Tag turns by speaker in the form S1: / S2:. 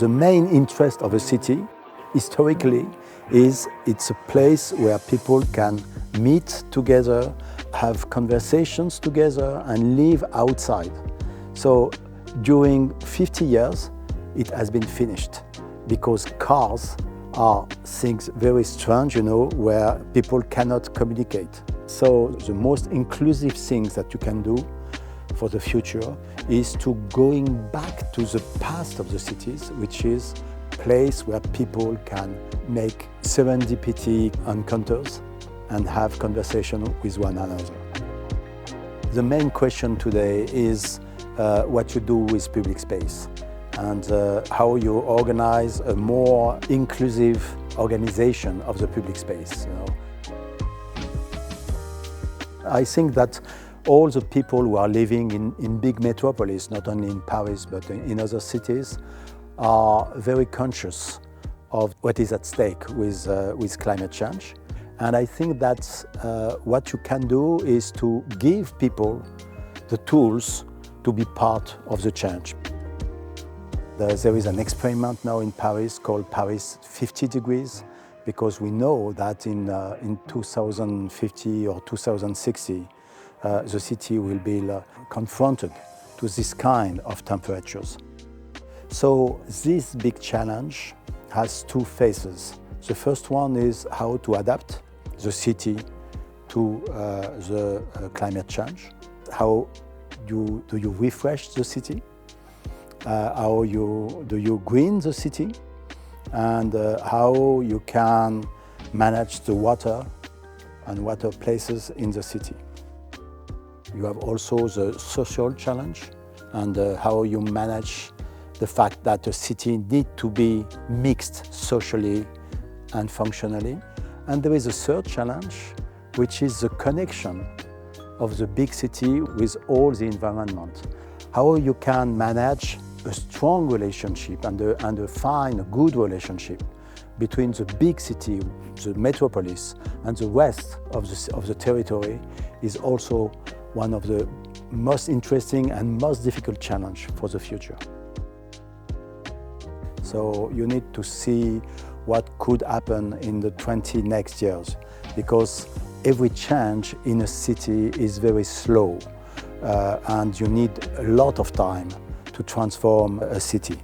S1: The main interest of a city, historically, is it's a place where people can meet together, have conversations together, and live outside. So during 50 years, it has been finished because cars are things very strange, where people cannot communicate. So the most inclusive things that you can do for the future is to going back to the past of the cities, which is a place where people can make serendipity encounters and have conversation with one another. The main question today is what you do with public space and how you organize a more inclusive organization of the public space. I think that all the people who are living in big metropolis, not only in Paris but in other cities, are very conscious of what is at stake with climate change. And I think that what you can do is to give people the tools to be part of the change. There is an experiment now in Paris called Paris 50 degrees, because we know that in 2050 or 2060, the city will be confronted to this kind of temperatures. So this big challenge has two phases. The first one is how to adapt the city to the climate change. How do you refresh the city? How do you green the city? And how you can manage the water and water places in the city. You have also the social challenge and how you manage the fact that a city needs to be mixed socially and functionally. And there is a third challenge, which is the connection of the big city with all the environment. How you can manage a strong relationship and a fine, good relationship between the big city, the metropolis, and the rest of the territory is also one of the most interesting and most difficult challenge for the future. So you need to see what could happen in the 20 next years, because every change in a city is very slow and you need a lot of time to transform a city.